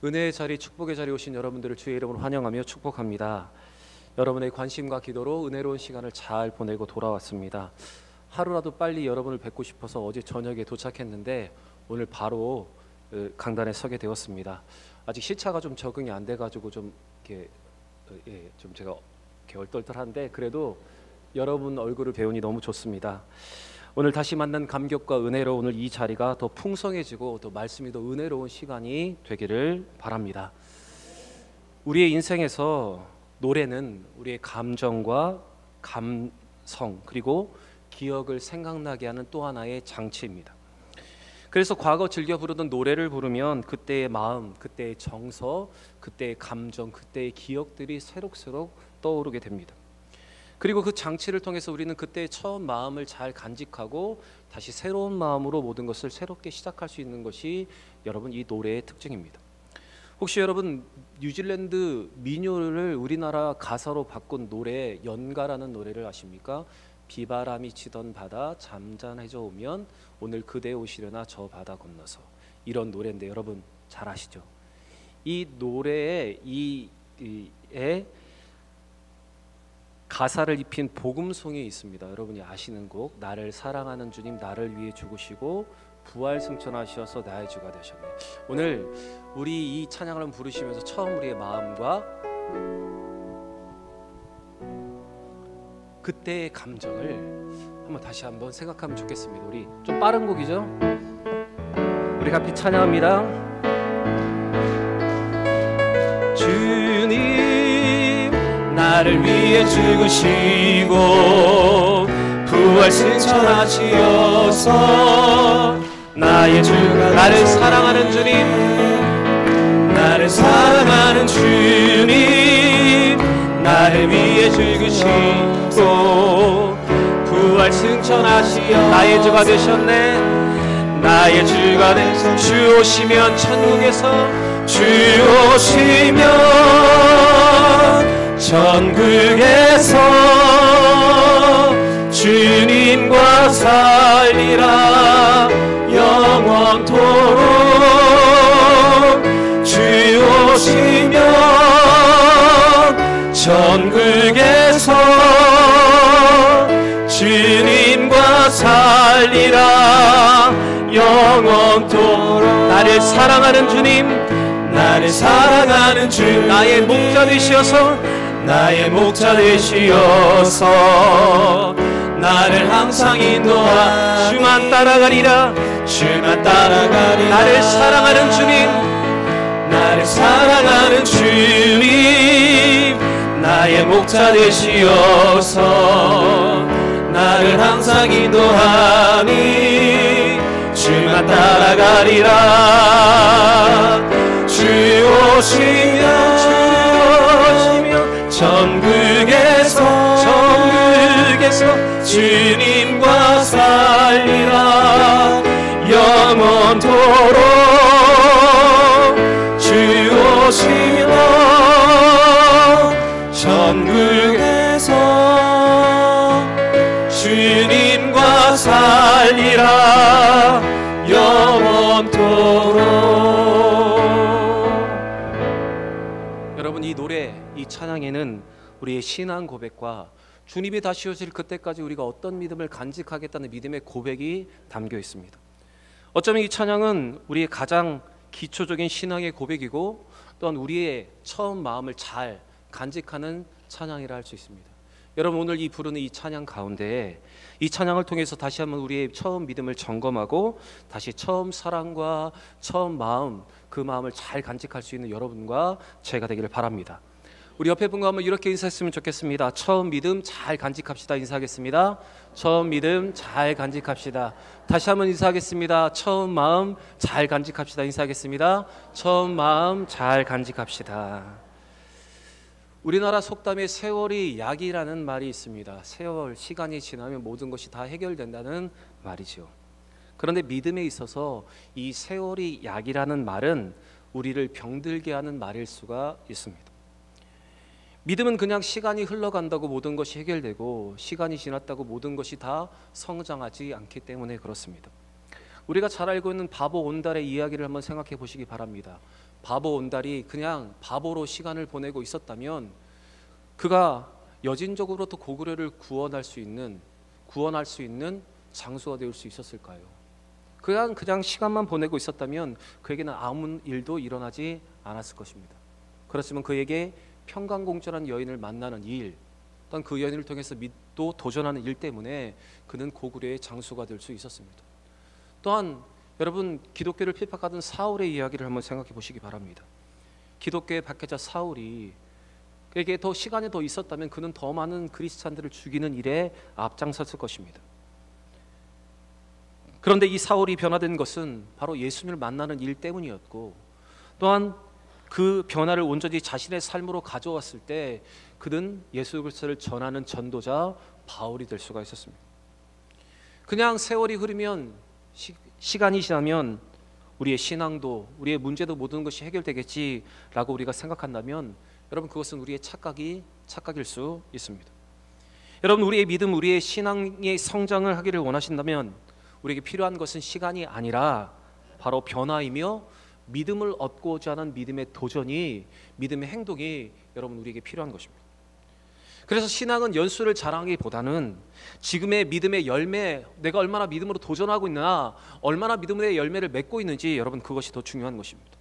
은혜의 자리, 축복의 자리에 오신 여러분들을 주의 이름으로 환영하며 축복합니다. 여러분의 관심과 기도로 은혜로운 시간을 잘 보내고 돌아왔습니다. 하루라도 빨리 여러분을 뵙고 싶어서 어제 저녁에 도착했는데 오늘 바로 강단에 서게 되었습니다. 아직 시차가 좀 적응이 안 돼가지고 좀 이렇게 좀 제가 얼떨떨한데 그래도 여러분 얼굴을 배우니 너무 좋습니다. 오늘 다시 만난 감격과 은혜로 오늘 이 자리가 더 풍성해지고 또 말씀이 더 은혜로운 시간이 되기를 바랍니다. 우리의 인생에서 노래는 우리의 감정과 감성 그리고 기억을 생각나게 하는 또 하나의 장치입니다. 그래서 과거 즐겨 부르던 노래를 부르면 그때의 마음, 그때의 정서, 그때의 감정, 그때의 기억들이 새록새록 떠오르게 됩니다. 그리고 그 장치를 통해서 우리는 그때의 처음 마음을 잘 간직하고 다시 새로운 마음으로 모든 것을 새롭게 시작할 수 있는 것이 여러분 이 노래의 특징입니다. 혹시 여러분 뉴질랜드 민요를 우리나라 가사로 바꾼 노래 연가라는 노래를 아십니까? 비바람이 치던 바다 잠잠해져 오면 오늘 그대 오시려나 저 바다 건너서, 이런 노래인데 여러분 잘 아시죠? 이 노래에 가사를 입힌 복음송이 있습니다. 여러분이 아시는 곡, 나를 사랑하는 주님 나를 위해 죽으시고 부활 승천하셔서 나의 주가 되셨네. 오늘 우리 이 찬양을 부르시면서 처음 우리의 마음과 그때의 감정을 다시 한번 생각하면 좋겠습니다. 우리 좀 빠른 곡이죠? 우리 같이 찬양합니다. 주님 나를 위해 죽으시고 부활 승천하시어서 나의 주가 나를 사랑하는 주님, 나를 사랑하는 주님 나를 위해 죽으시고 부활 승천하시어 나의 주가 되셨네. 나의 주가 되셔 주 오시면 천국에서 주 오시면 천국에서 주님과 살리라 영원토록. 주 오시면 천국에서 주님과 살리라 영원토록. 나를 사랑하는 주님, 나를 사랑하는 주 나의 목자 되시어서 나의 목자 되시어서 나를 항상 인도하 주만 따라가리라 주만 따라가리라. 나를 사랑하는 주님, 나를 사랑하는 주님 나의 목자 되시어서 나를 항상 인도하니 주만 따라가리라. 주 오시면 천국에서 주님과 살리라 영원토록. 주 오시면 천국에서 주님과 살리라 영원토록. 여러분 이 노래, 이 찬양에는 우리의 신앙 고백과 주님이 다시 오실 그때까지 우리가 어떤 믿음을 간직하겠다는 믿음의 고백이 담겨 있습니다. 어쩌면 이 찬양은 우리의 가장 기초적인 신앙의 고백이고 또한 우리의 처음 마음을 잘 간직하는 찬양이라 할 수 있습니다. 여러분 오늘 이 부르는 이 찬양 가운데 이 찬양을 통해서 다시 한번 우리의 처음 믿음을 점검하고 다시 처음 사랑과 처음 마음, 그 마음을 잘 간직할 수 있는 여러분과 제가 되기를 바랍니다. 우리 옆에 분과 한번 이렇게 인사했으면 좋겠습니다. 처음 믿음 잘 간직합시다. 인사하겠습니다. 처음 믿음 잘 간직합시다. 다시 한번 인사하겠습니다. 처음 마음 잘 간직합시다. 인사하겠습니다. 처음 마음 잘 간직합시다. 우리나라 속담에 세월이 약이라는 말이 있습니다. 세월, 시간이 지나면 모든 것이 다 해결된다는 말이죠. 그런데 믿음에 있어서 이 세월이 약이라는 말은 우리를 병들게 하는 말일 수가 있습니다. 믿음은 그냥 시간이 흘러간다고 모든 것이 해결되고 시간이 지났다고 모든 것이 다 성장하지 않기 때문에 그렇습니다. 우리가 잘 알고 있는 바보 온달의 이야기를 한번 생각해 보시기 바랍니다. 바보 온달이 그냥 바보로 시간을 보내고 있었다면 그가 여진적으로 또 고구려를 구원할 수 있는 장수가 될 수 있었을까요? 그냥 시간만 보내고 있었다면 그에게는 아무 일도 일어나지 않았을 것입니다. 그렇지만 그에게 평강공주라는 여인을 만나는 일, 또한 그 여인을 통해서 믿고 도전하는 일 때문에 그는 고구려의 장수가 될 수 있었습니다. 또한 여러분, 기독교를 핍박하던 사울의 이야기를 한번 생각해 보시기 바랍니다. 기독교의 박해자 사울이 그에게 더 시간이 더 있었다면 그는 더 많은 그리스찬들을 죽이는 일에 앞장섰을 것입니다. 그런데 이 사울이 변화된 것은 바로 예수님을 만나는 일 때문이었고, 또한 그 변화를 온전히 자신의 삶으로 가져왔을 때 그는 예수 그리스도를 전하는 전도자 바울이 될 수가 있었습니다. 그냥 세월이 흐르면 시간이 지나면 우리의 신앙도 우리의 문제도 모든 것이 해결되겠지라고 우리가 생각한다면 여러분, 그것은 우리의 착각일 수 있습니다. 여러분, 우리의 믿음, 우리의 신앙의 성장을 하기를 원하신다면 우리에게 필요한 것은 시간이 아니라 바로 변화이며 믿음을 얻고자 하는 믿음의 도전이, 믿음의 행동이 여러분 우리에게 필요한 것입니다. 그래서 신앙은 연수를 자랑하기보다는 지금의 믿음의 열매, 내가 얼마나 믿음으로 도전하고 있나, 얼마나 믿음의 열매를 맺고 있는지, 여러분 그것이 더 중요한 것입니다.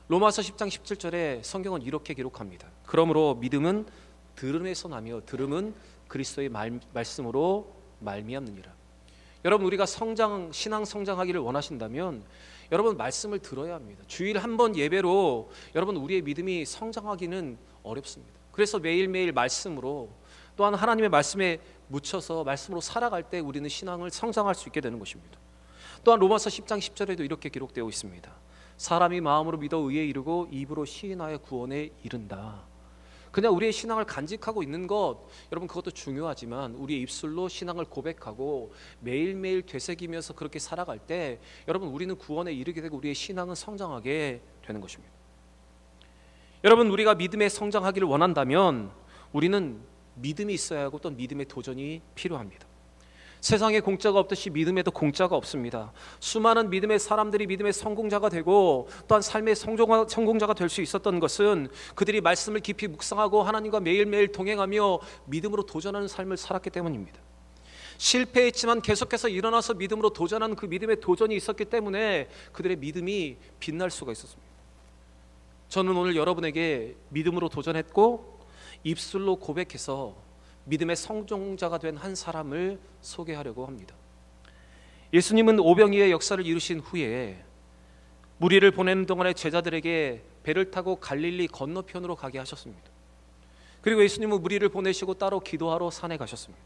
로마서 10장 17절에 성경은 이렇게 기록합니다. 그러므로 믿음은 들음에서 나며 들음은 그리스도의 말씀으로 말미암느니라. 여러분, 우리가 신앙 성장하기를 원하신다면 여러분 말씀을 들어야 합니다. 주일 한 번 예배로 여러분 우리의 믿음이 성장하기는 어렵습니다. 그래서 매일매일 말씀으로, 또한 하나님의 말씀에 묻혀서 말씀으로 살아갈 때 우리는 신앙을 성장할 수 있게 되는 것입니다. 또한 로마서 10장 10절에도 이렇게 기록되어 있습니다. 사람이 마음으로 믿어 의에 이르고 입으로 시인하여 구원에 이른다. 그냥 우리의 신앙을 간직하고 있는 것, 여러분 그것도 중요하지만 우리의 입술로 신앙을 고백하고 매일매일 되새기면서 그렇게 살아갈 때 여러분 우리는 구원에 이르게 되고 우리의 신앙은 성장하게 되는 것입니다. 여러분, 우리가 믿음에 성장하기를 원한다면 우리는 믿음이 있어야 하고 또 믿음의 도전이 필요합니다. 세상에 공짜가 없듯이 믿음에도 공짜가 없습니다. 수많은 믿음의 사람들이 믿음의 성공자가 되고 또한 삶의 성공자가 될 수 있었던 것은 그들이 말씀을 깊이 묵상하고 하나님과 매일매일 동행하며 믿음으로 도전하는 삶을 살았기 때문입니다. 실패했지만 계속해서 일어나서 믿음으로 도전하는 그 믿음의 도전이 있었기 때문에 그들의 믿음이 빛날 수가 있었습니다. 저는 오늘 여러분에게 믿음으로 도전했고 입술로 고백해서 믿음의 성공자가 된 한 사람을 소개하려고 합니다. 예수님은 오병이의 역사를 이루신 후에 무리를 보내는 동안에 제자들에게 배를 타고 갈릴리 건너편으로 가게 하셨습니다. 그리고 예수님은 무리를 보내시고 따로 기도하러 산에 가셨습니다.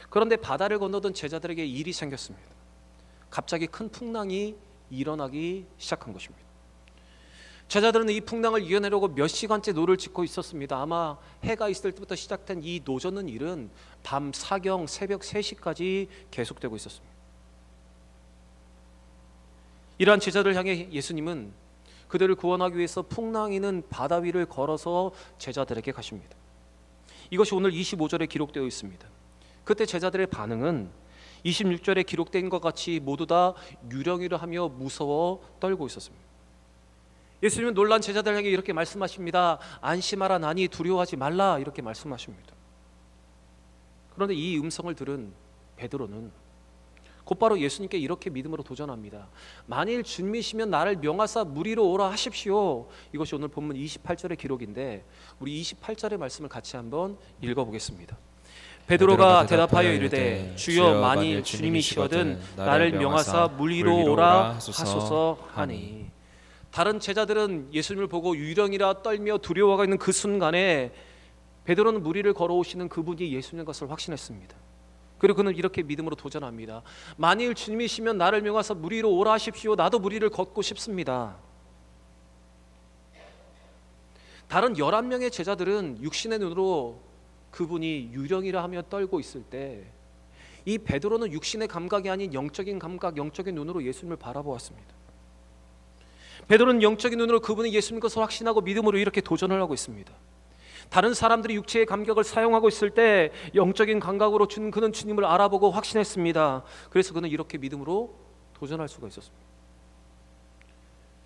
그런데 바다를 건너던 제자들에게 일이 생겼습니다. 갑자기 큰 풍랑이 일어나기 시작한 것입니다. 제자들은 이 풍랑을 이겨내려고 몇 시간째 노를 짓고 있었습니다. 아마 해가 있을 때부터 시작된 이 노젓는 일은 밤 사경 새벽 3시까지 계속되고 있었습니다. 이러한 제자들 향해 예수님은 그들을 구원하기 위해서 풍랑이는 바다 위를 걸어서 제자들에게 가십니다. 이것이 오늘 25절에 기록되어 있습니다. 그때 제자들의 반응은 26절에 기록된 것 같이 모두 다 유령이라 하며 무서워 떨고 있었습니다. 예수님은 놀란 제자들 향해 이렇게 말씀하십니다. 안심하라, 나니 두려워하지 말라, 이렇게 말씀하십니다. 그런데 이 음성을 들은 베드로는 곧바로 예수님께 이렇게 믿음으로 도전합니다. 만일 주님이시면 나를 명하사 무리로 오라 하십시오. 이것이 오늘 본문 28절의 기록인데 우리 28절의 말씀을 같이 한번 읽어보겠습니다. 베드로가 대답하여 이르되 주여, 만일 주님이시거든 나를 명하사 무리로 오라 하소서 하니. 다른 제자들은 예수님을 보고 유령이라 떨며 두려워하고 있는 그 순간에 베드로는 무리를 걸어오시는 그분이 예수님인 것을 확신했습니다. 그리고 그는 이렇게 믿음으로 도전합니다. 만일 주님이시면 나를 명하사 무리로 오라 하십시오. 나도 무리를 걷고 싶습니다. 다른 11명의 제자들은 육신의 눈으로 그분이 유령이라 하며 떨고 있을 때 이 베드로는 육신의 감각이 아닌 영적인 감각, 영적인 눈으로 예수님을 바라보았습니다. 베드로는 영적인 눈으로 그분이 예수님 것을 확신하고 믿음으로 이렇게 도전을 하고 있습니다. 다른 사람들이 육체의 감각을 사용하고 있을 때 영적인 감각으로 그는 주님을 알아보고 확신했습니다. 그래서 그는 이렇게 믿음으로 도전할 수가 있었습니다.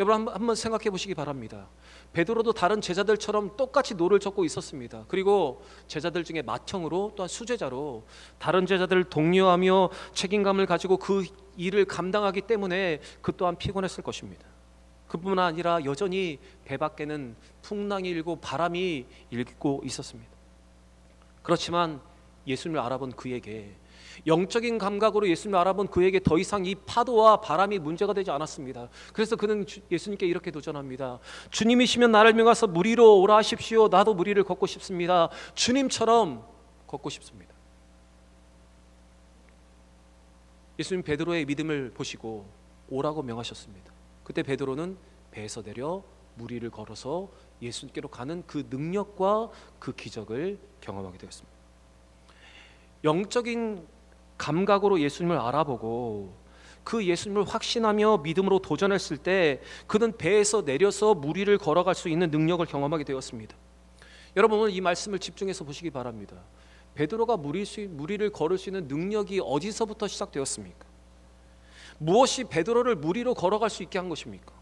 여러분 한번 생각해 보시기 바랍니다. 베드로도 다른 제자들처럼 똑같이 노를 젓고 있었습니다. 그리고 제자들 중에 맏형으로 또한 수제자로 다른 제자들을 독려하며 책임감을 가지고 그 일을 감당하기 때문에 그 또한 피곤했을 것입니다. 그뿐만 아니라 여전히 배 밖에는 풍랑이 일고 바람이 일고 있었습니다. 그렇지만 예수님을 알아본 그에게, 영적인 감각으로 예수님을 알아본 그에게 더 이상 이 파도와 바람이 문제가 되지 않았습니다. 그래서 그는 예수님께 이렇게 도전합니다. 주님이시면 나를 명하사 물 위로 오라 하십시오. 나도 물 위를 걷고 싶습니다. 주님처럼 걷고 싶습니다. 예수님 베드로의 믿음을 보시고 오라고 명하셨습니다. 그때 베드로는 배에서 내려 물 위를 걸어서 예수님께로 가는 그 능력과 그 기적을 경험하게 되었습니다. 영적인 감각으로 예수님을 알아보고 그 예수님을 확신하며 믿음으로 도전했을 때 그는 배에서 내려서 물 위를 걸어갈 수 있는 능력을 경험하게 되었습니다. 여러분 오늘 이 말씀을 집중해서 보시기 바랍니다. 베드로가 물 위를 걸을 수 있는 능력이 어디서부터 시작되었습니까? 무엇이 베드로를 물 위로 걸어갈 수 있게 한 것입니까?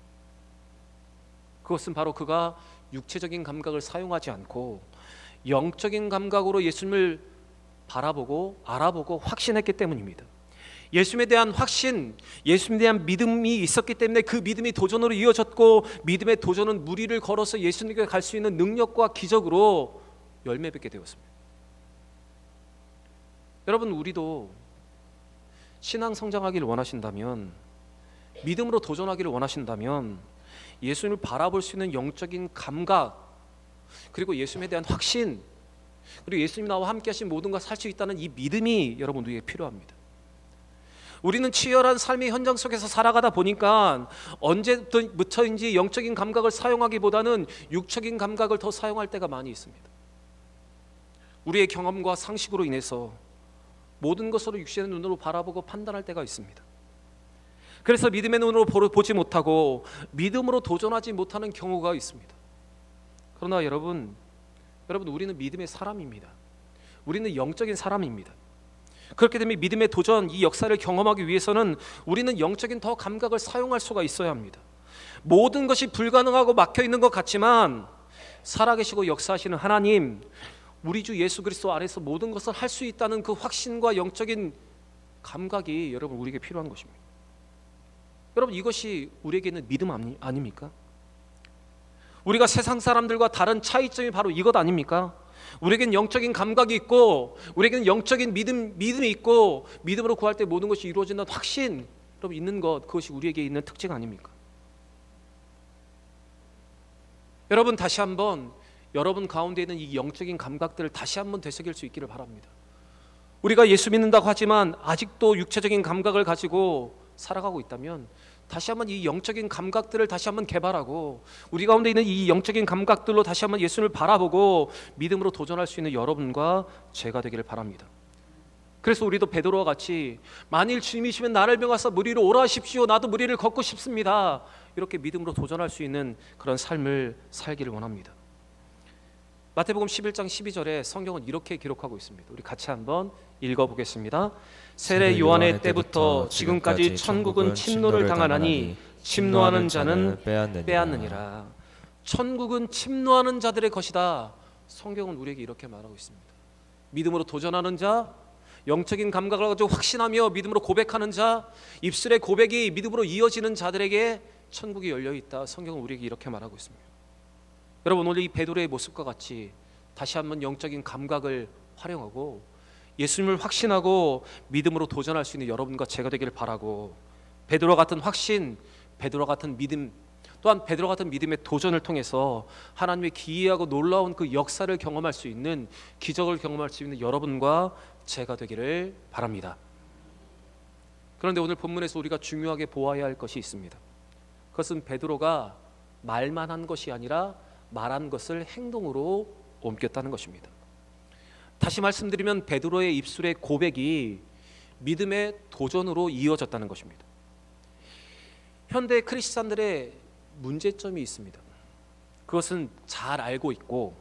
그것은 바로 그가 육체적인 감각을 사용하지 않고 영적인 감각으로 예수님을 바라보고 알아보고 확신했기 때문입니다. 예수님에 대한 확신, 예수님에 대한 믿음이 있었기 때문에 그 믿음이 도전으로 이어졌고, 믿음의 도전은 물 위를 걸어서 예수님께 갈 수 있는 능력과 기적으로 열매 맺게 되었습니다. 여러분 우리도 신앙 성장하기를 원하신다면, 믿음으로 도전하기를 원하신다면 예수님을 바라볼 수 있는 영적인 감각, 그리고 예수님에 대한 확신, 그리고 예수님 나와 함께 하신 모든 걸 살 수 있다는 이 믿음이 여러분 우리에게 필요합니다. 우리는 치열한 삶의 현장 속에서 살아가다 보니까 언제부터인지 영적인 감각을 사용하기보다는 육적인 감각을 더 사용할 때가 많이 있습니다. 우리의 경험과 상식으로 인해서 모든 것으로 육신의 눈으로 바라보고 판단할 때가 있습니다. 그래서 믿음의 눈으로 보지 못하고 믿음으로 도전하지 못하는 경우가 있습니다. 그러나 여러분 우리는 믿음의 사람입니다. 우리는 영적인 사람입니다. 그렇게 되면 믿음의 도전, 이 역사를 경험하기 위해서는 우리는 영적인 더 감각을 사용할 수가 있어야 합니다. 모든 것이 불가능하고 막혀있는 것 같지만 살아계시고 역사하시는 하나님, 우리 주 예수 그리스도 안에서 모든 것을 할 수 있다는 그 확신과 영적인 감각이 여러분 우리에게 필요한 것입니다. 여러분 이것이 우리에게 있는 믿음 아닙니까? 우리가 세상 사람들과 다른 차이점이 바로 이것 아닙니까? 우리에겐 영적인 감각이 있고, 우리에겐 영적인 믿음이 있고, 믿음으로 구할 때 모든 것이 이루어진다는 확신 여러분 있는 것, 그것이 우리에게 있는 특징 아닙니까? 여러분 다시 한번 여러분 가운데 있는 이 영적인 감각들을 다시 한번 되새길 수 있기를 바랍니다. 우리가 예수 믿는다고 하지만 아직도 육체적인 감각을 가지고 살아가고 있다면 다시 한번 이 영적인 감각들을 다시 한번 개발하고 우리 가운데 있는 이 영적인 감각들로 다시 한번 예수님을 바라보고 믿음으로 도전할 수 있는 여러분과 제가 되기를 바랍니다. 그래서 우리도 베드로와 같이 만일 주님이시면 나를 명하사 물 위로 오라 하십시오. 나도 물 위를 걷고 싶습니다. 이렇게 믿음으로 도전할 수 있는 그런 삶을 살기를 원합니다. 마태복음 11장 12절에 성경은 이렇게 기록하고 있습니다. 우리 같이 한번 읽어보겠습니다. 세례 요한의 때부터 지금까지 천국은 침노를 당하나니 침노하는 자는 빼앗느니라. 천국은 침노하는 자들의 것이다. 성경은 우리에게 이렇게 말하고 있습니다. 믿음으로 도전하는 자, 영적인 감각을 가지고 확신하며 믿음으로 고백하는 자, 입술의 고백이 믿음으로 이어지는 자들에게 천국이 열려있다. 성경은 우리에게 이렇게 말하고 있습니다. 여러분 오늘 이 베드로의 모습과 같이 다시 한번 영적인 감각을 활용하고 예수님을 확신하고 믿음으로 도전할 수 있는 여러분과 제가 되기를 바라고, 베드로 같은 확신, 베드로 같은 믿음, 또한 베드로 같은 믿음의 도전을 통해서 하나님의 기이하고 놀라운 그 역사를 경험할 수 있는, 기적을 경험할 수 있는 여러분과 제가 되기를 바랍니다. 그런데 오늘 본문에서 우리가 중요하게 보아야 할 것이 있습니다. 그것은 베드로가 말만 한 것이 아니라 말한 것을 행동으로 옮겼다는 것입니다. 다시 말씀드리면 베드로의 입술의 고백이 믿음의 도전으로 이어졌다는 것입니다. 현대 크리스찬들의 문제점이 있습니다. 그것은 잘 알고 있고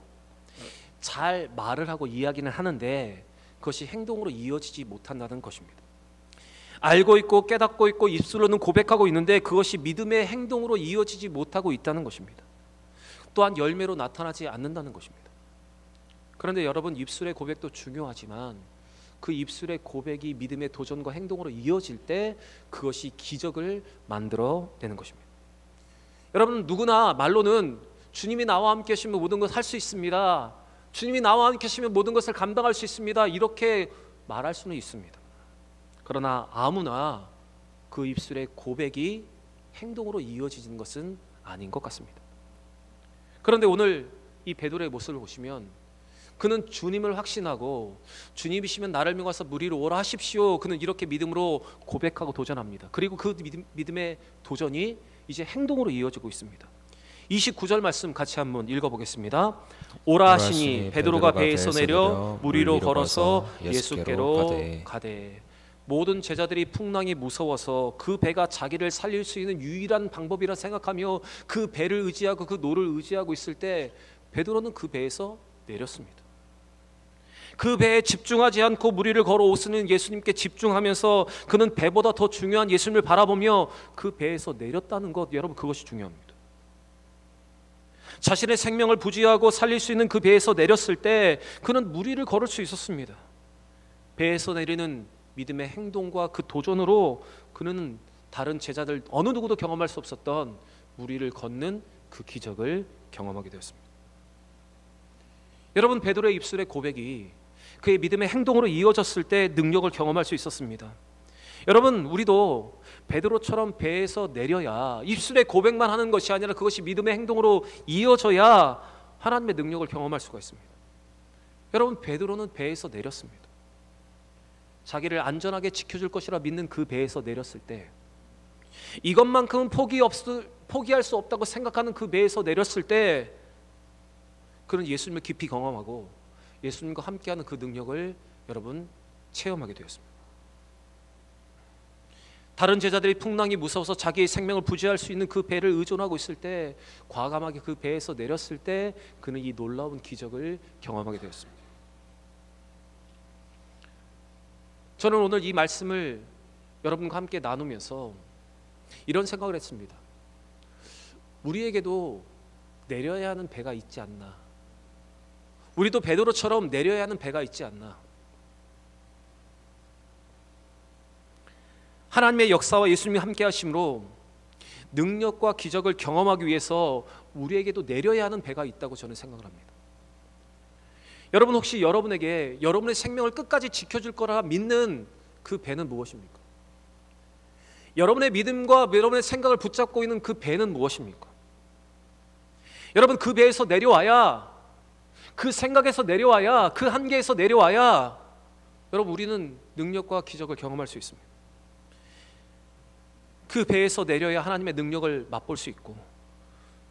잘 말을 하고 이야기는 하는데 그것이 행동으로 이어지지 못한다는 것입니다. 알고 있고 깨닫고 있고 입술로는 고백하고 있는데 그것이 믿음의 행동으로 이어지지 못하고 있다는 것입니다. 또한 열매로 나타나지 않는다는 것입니다. 그런데 여러분, 입술의 고백도 중요하지만 그 입술의 고백이 믿음의 도전과 행동으로 이어질 때 그것이 기적을 만들어내는 것입니다. 여러분, 누구나 말로는 주님이 나와 함께 하시면 모든 것을 할 수 있습니다, 주님이 나와 함께 하시면 모든 것을 감당할 수 있습니다, 이렇게 말할 수는 있습니다. 그러나 아무나 그 입술의 고백이 행동으로 이어지는 것은 아닌 것 같습니다. 그런데 오늘 이 베드로의 모습을 보시면 그는 주님을 확신하고 주님이시면 나를 믿어서 물 위로 오라 하십시오, 그는 이렇게 믿음으로 고백하고 도전합니다. 그리고 그 믿음의 도전이 이제 행동으로 이어지고 있습니다. 29절 말씀 같이 한번 읽어보겠습니다. 오라 하시니 베드로가 배에서 내려 물 위로 걸어서 예수께로 가되 모든 제자들이 풍랑이 무서워서 그 배가 자기를 살릴 수 있는 유일한 방법이라 생각하며 그 배를 의지하고 그 노를 의지하고 있을 때 베드로는 그 배에서 내렸습니다. 그 배에 집중하지 않고 물 위를 걸어오시는 예수님께 집중하면서 그는 배보다 더 중요한 예수님을 바라보며 그 배에서 내렸다는 것, 여러분, 그것이 중요합니다. 자신의 생명을 부지하고 살릴 수 있는 그 배에서 내렸을 때 그는 물 위를 걸을 수 있었습니다. 배에서 내리는 믿음의 행동과 그 도전으로 그는 다른 제자들 어느 누구도 경험할 수 없었던 물 위를 걷는 그 기적을 경험하게 되었습니다. 여러분, 베드로의 입술의 고백이 그의 믿음의 행동으로 이어졌을 때 능력을 경험할 수 있었습니다. 여러분, 우리도 베드로처럼 배에서 내려야, 입술의 고백만 하는 것이 아니라 그것이 믿음의 행동으로 이어져야 하나님의 능력을 경험할 수가 있습니다. 여러분, 베드로는 배에서 내렸습니다. 자기를 안전하게 지켜줄 것이라 믿는 그 배에서 내렸을 때, 이것만큼은 포기할 수 없다고 생각하는 그 배에서 내렸을 때 그는 예수님을 깊이 경험하고 예수님과 함께하는 그 능력을 여러분 체험하게 되었습니다. 다른 제자들이 풍랑이 무서워서 자기의 생명을 부지할 수 있는 그 배를 의존하고 있을 때, 과감하게 그 배에서 내렸을 때 그는 이 놀라운 기적을 경험하게 되었습니다. 저는 오늘 이 말씀을 여러분과 함께 나누면서 이런 생각을 했습니다. 우리에게도 내려야 하는 배가 있지 않나, 우리도 베드로처럼 내려야 하는 배가 있지 않나. 하나님의 역사와 예수님이 함께 하심으로 능력과 기적을 경험하기 위해서 우리에게도 내려야 하는 배가 있다고 저는 생각을 합니다. 여러분, 혹시 여러분에게 여러분의 생명을 끝까지 지켜줄 거라 믿는 그 배는 무엇입니까? 여러분의 믿음과 여러분의 생각을 붙잡고 있는 그 배는 무엇입니까? 여러분, 그 배에서 내려와야, 그 생각에서 내려와야, 그 한계에서 내려와야 여러분, 우리는 능력과 기적을 경험할 수 있습니다. 그 배에서 내려야 하나님의 능력을 맛볼 수 있고,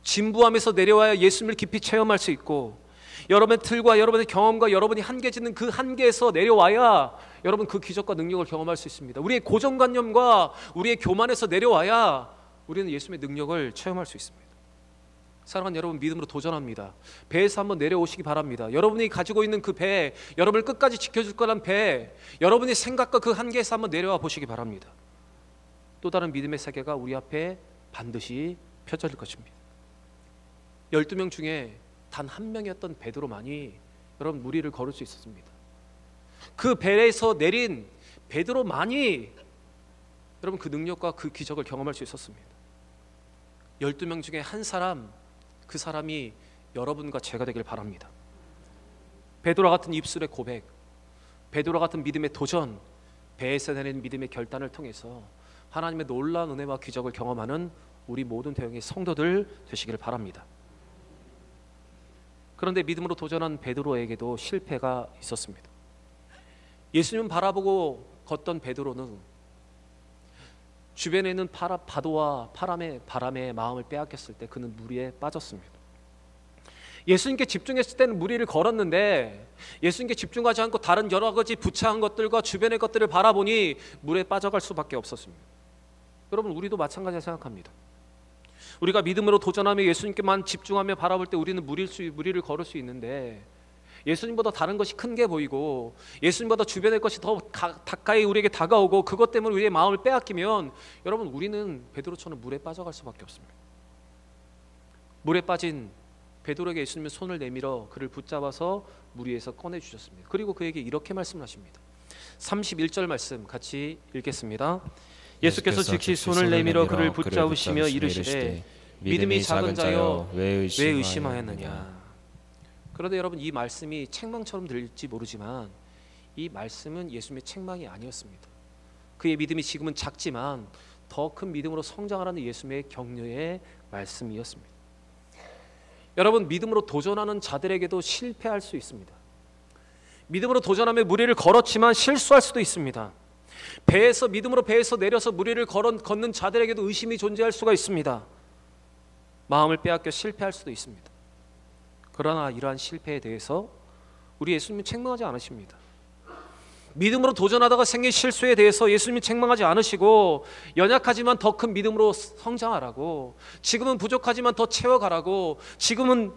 진부함에서 내려와야 예수님을 깊이 체험할 수 있고, 여러분의 틀과 여러분의 경험과 여러분이 한계짓는 그 한계에서 내려와야 여러분 그 기적과 능력을 경험할 수 있습니다. 우리의 고정관념과 우리의 교만에서 내려와야 우리는 예수님의 능력을 체험할 수 있습니다. 사랑하는 여러분, 믿음으로 도전합니다. 배에서 한번 내려오시기 바랍니다. 여러분이 가지고 있는 그 배, 여러분을 끝까지 지켜줄 거란 배, 여러분의 생각과 그 한계에서 한번 내려와 보시기 바랍니다. 또 다른 믿음의 세계가 우리 앞에 반드시 펼쳐질 것입니다. 12명 중에 단 한 명이었던 베드로만이 여러분 물 위를 걸을 수 있었습니다. 그 배에서 내린 베드로만이 여러분 그 능력과 그 기적을 경험할 수 있었습니다. 12명 중에 한 사람, 그 사람이 여러분과 제가 되길 바랍니다. 베드로 같은 입술의 고백, 베드로 같은 믿음의 도전, 배에서 내린 믿음의 결단을 통해서 하나님의 놀라운 은혜와 기적을 경험하는 우리 모든 대형의 성도들 되시기를 바랍니다. 그런데 믿음으로 도전한 베드로에게도 실패가 있었습니다. 예수님 바라보고 걷던 베드로는 주변에 있는 파도와 바람에 마음을 빼앗겼을 때 그는 물 위에 빠졌습니다. 예수님께 집중했을 때는 물 위를 걸었는데 예수님께 집중하지 않고 다른 여러 가지 부차한 것들과 주변의 것들을 바라보니 물에 빠져갈 수밖에 없었습니다. 여러분, 우리도 마찬가지라 생각합니다. 우리가 믿음으로 도전하며 예수님께만 집중하며 바라볼 때 우리는 물 위를 걸을 수 있는데 예수님보다 다른 것이 큰 게 보이고 예수님보다 주변의 것이 더 가까이 우리에게 다가오고 그것 때문에 우리의 마음을 빼앗기면 여러분 우리는 베드로처럼 물에 빠져갈 수밖에 없습니다. 물에 빠진 베드로에게 예수님은 손을 내밀어 그를 붙잡아서 물 위에서 꺼내주셨습니다. 그리고 그에게 이렇게 말씀을 하십니다. 31절 말씀 같이 읽겠습니다. 예수께서 즉시 손을 내밀어 그를 붙잡으시며 이르시되 믿음이 작은 자여 왜 의심하였느냐. 그런데 여러분 이 말씀이 책망처럼 들릴지 모르지만 이 말씀은 예수님의 책망이 아니었습니다. 그의 믿음이 지금은 작지만 더 큰 믿음으로 성장하라는 예수님의 격려의 말씀이었습니다. 여러분 믿음으로 도전하는 자들에게도 실패할 수 있습니다. 믿음으로 도전하며 무리를 걸었지만 실수할 수도 있습니다. 믿음으로 배에서 내려서 무리를 걷는 자들에게도 의심이 존재할 수가 있습니다. 마음을 빼앗겨 실패할 수도 있습니다. 그러나 이러한 실패에 대해서 우리 예수님은 책망하지 않으십니다. 믿음으로 도전하다가 생긴 실수에 대해서 예수님이 책망하지 않으시고 연약하지만 더 큰 믿음으로 성장하라고, 지금은 부족하지만 더 채워가라고, 지금은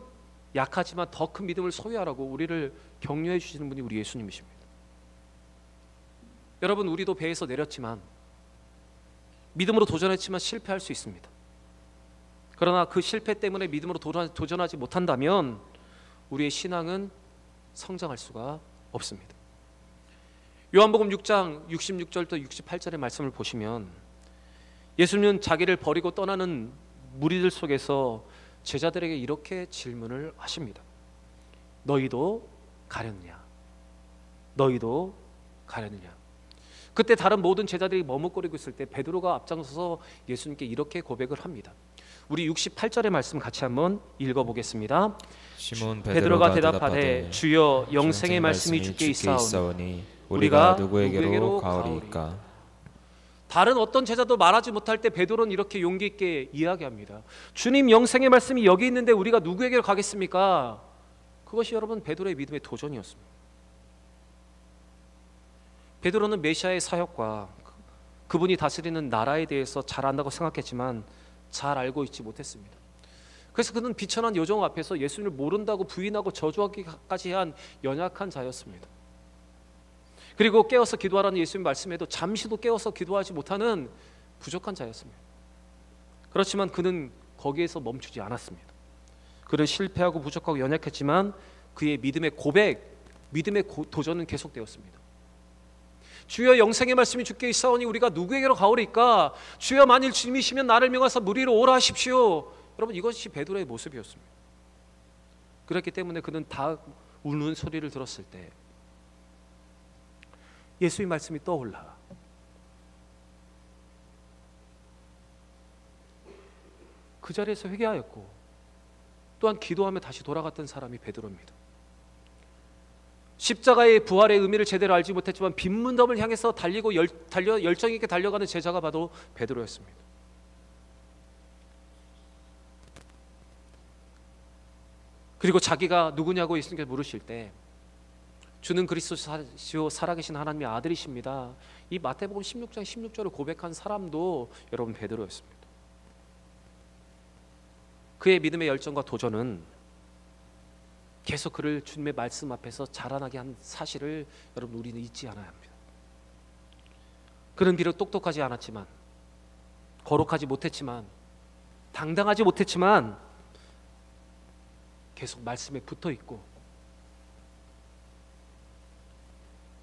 약하지만 더 큰 믿음을 소유하라고 우리를 격려해 주시는 분이 우리 예수님이십니다. 여러분 우리도 배에서 내렸지만 믿음으로 도전했지만 실패할 수 있습니다. 그러나 그 실패 때문에 믿음으로 도전하지 못한다면 우리의 신앙은 성장할 수가 없습니다. 요한복음 6장 66절부터 68절의 말씀을 보시면 예수님은 자기를 버리고 떠나는 무리들 속에서 제자들에게 이렇게 질문을 하십니다. 너희도 가렸느냐? 너희도 가렸느냐? 그때 다른 모든 제자들이 머뭇거리고 있을 때 베드로가 앞장서서 예수님께 이렇게 고백을 합니다. 우리 68절의 말씀 같이 한번 읽어보겠습니다. 시몬 베드로가 대답하되 주여 영생의 말씀이 주께 있사오니 우리가 누구에게로 가오리까? 다른 어떤 제자도 말하지 못할 때 베드로는 이렇게 용기 있게 이야기합니다. 주님 영생의 말씀이 여기 있는데 우리가 누구에게로 가겠습니까? 그것이 여러분 베드로의 믿음의 도전이었습니다. 베드로는 메시아의 사역과 그분이 다스리는 나라에 대해서 잘 안다고 생각했지만 잘 알고 있지 못했습니다. 그래서 그는 비천한 요정 앞에서 예수님을 모른다고 부인하고 저주하기까지 한 연약한 자였습니다. 그리고 깨어서 기도하라는 예수님 말씀에도 잠시도 깨어서 기도하지 못하는 부족한 자였습니다. 그렇지만 그는 거기에서 멈추지 않았습니다. 그는 실패하고 부족하고 연약했지만 그의 믿음의 고백, 믿음의 도전은 계속되었습니다. 주여 영생의 말씀이 주께 있사오니 우리가 누구에게로 가오리까? 주여 만일 주님이시면 나를 명하사 무리로 오라 하십시오. 여러분 이것이 베드로의 모습이었습니다. 그렇기 때문에 그는 다 우는 소리를 들었을 때 예수의 말씀이 떠올라 그 자리에서 회개하였고 또한 기도하며 다시 돌아갔던 사람이 베드로입니다. 십자가의 부활의 의미를 제대로 알지 못했지만 빈 문덤을 향해서 열정 있게 달려가는 제자가 바로 베드로였습니다. 그리고 자기가 누구냐고 예수님께 물으실 때 주는 그리스도시요 살아계신 하나님의 아들이십니다. 이 마태복음 16장 16절을 고백한 사람도 여러분 베드로였습니다. 그의 믿음의 열정과 도전은 계속 그를 주님의 말씀 앞에서 자라나게 한 사실을 여러분 우리는 잊지 않아야 합니다. 그는 비록 똑똑하지 않았지만 거룩하지 못했지만 당당하지 못했지만 계속 말씀에 붙어 있고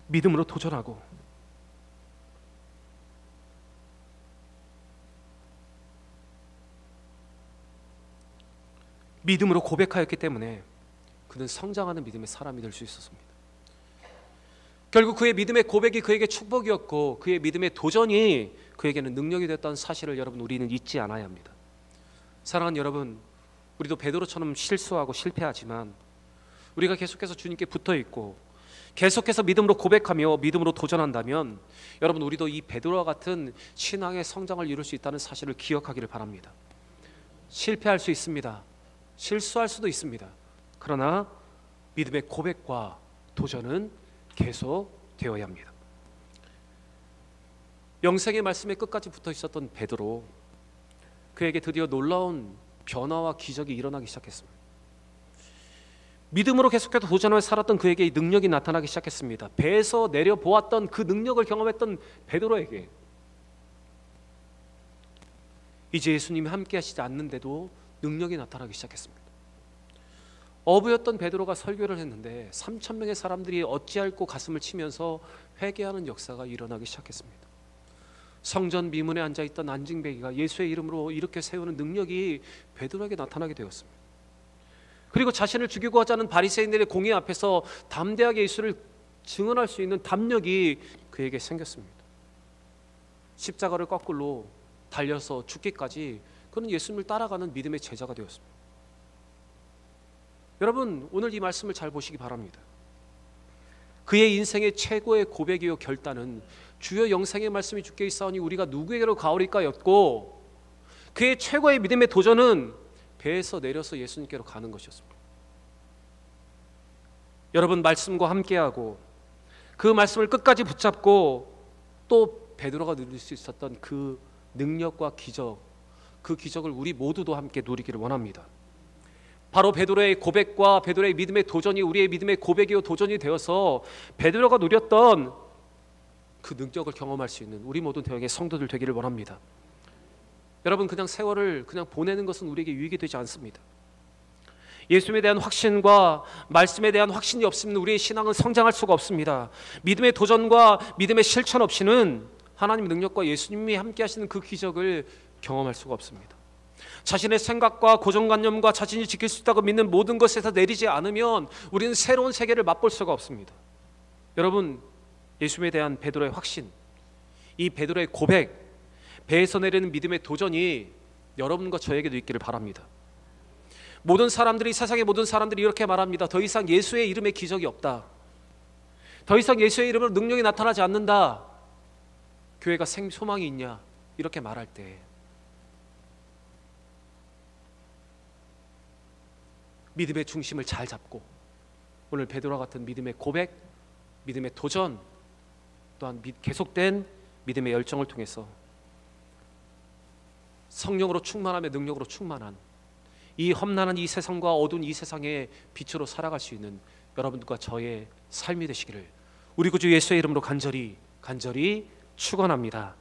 믿음으로 도전하고 믿음으로 고백하였기 때문에 그는 성장하는 믿음의 사람이 될 수 있었습니다. 결국 그의 믿음의 고백이 그에게 축복이었고 그의 믿음의 도전이 그에게는 능력이 됐다는 사실을 여러분 우리는 잊지 않아야 합니다. 사랑하는 여러분, 우리도 베드로처럼 실수하고 실패하지만 우리가 계속해서 주님께 붙어있고 계속해서 믿음으로 고백하며 믿음으로 도전한다면 여러분 우리도 이 베드로와 같은 신앙의 성장을 이룰 수 있다는 사실을 기억하기를 바랍니다. 실패할 수 있습니다. 실수할 수도 있습니다. 그러나 믿음의 고백과 도전은 계속 되어야 합니다. 영생의 말씀에 끝까지 붙어 있었던 베드로, 그에게 드디어 놀라운 변화와 기적이 일어나기 시작했습니다. 믿음으로 계속해서 도전하며 살았던 그에게 이 능력이 나타나기 시작했습니다. 배에서 내려 보았던 그 능력을 경험했던 베드로에게 이제 예수님이 함께 하시지 않는데도 능력이 나타나기 시작했습니다. 어부였던 베드로가 설교를 했는데 3,000명의 사람들이 어찌할꼬 가슴을 치면서 회개하는 역사가 일어나기 시작했습니다. 성전 미문에 앉아있던 안징뱅이가 예수의 이름으로 이렇게 세우는 능력이 베드로에게 나타나게 되었습니다. 그리고 자신을 죽이고 하자는 바리새인들의 공의 앞에서 담대하게 예수를 증언할 수 있는 담력이 그에게 생겼습니다. 십자가를 거꾸로 달려서 죽기까지 그는 예수님을 따라가는 믿음의 제자가 되었습니다. 여러분, 오늘 이 말씀을 잘 보시기 바랍니다. 그의 인생의 최고의 고백이요 결단은 주여 영생의 말씀이 주께 있사오니 우리가 누구에게로 가오리까였고, 그의 최고의 믿음의 도전은 배에서 내려서 예수님께로 가는 것이었습니다. 여러분, 말씀과 함께하고 그 말씀을 끝까지 붙잡고 또 베드로가 누릴 수 있었던 그 능력과 기적, 그 기적을 우리 모두도 함께 누리기를 원합니다. 바로 베드로의 고백과 베드로의 믿음의 도전이 우리의 믿음의 고백이요 도전이 되어서 베드로가 누렸던 그 능력을 경험할 수 있는 우리 모든 대형의 성도들 되기를 원합니다. 여러분, 그냥 세월을 그냥 보내는 것은 우리에게 유익이 되지 않습니다. 예수님에 대한 확신과 말씀에 대한 확신이 없으면 우리의 신앙은 성장할 수가 없습니다. 믿음의 도전과 믿음의 실천 없이는 하나님의 능력과 예수님이 함께 하시는 그 기적을 경험할 수가 없습니다. 자신의 생각과 고정관념과 자신이 지킬 수 있다고 믿는 모든 것에서 내리지 않으면 우리는 새로운 세계를 맛볼 수가 없습니다. 여러분, 예수님에 대한 베드로의 확신, 이 베드로의 고백, 배에서 내리는 믿음의 도전이 여러분과 저에게도 있기를 바랍니다. 모든 사람들이, 세상의 모든 사람들이 이렇게 말합니다. 더 이상 예수의 이름에 기적이 없다. 더 이상 예수의 이름으로 능력이 나타나지 않는다. 교회가 소망이 있냐? 이렇게 말할 때 믿음의 중심을 잘 잡고 오늘 베드로와 같은 믿음의 고백, 믿음의 도전, 또한 계속된 믿음의 열정을 통해서 성령으로 충만하며 능력으로 충만한 이 험난한 이 세상과 어두운 이 세상의 빛으로 살아갈 수 있는 여러분과 저의 삶이 되시기를 우리 구주 예수의 이름으로 간절히 축원합니다.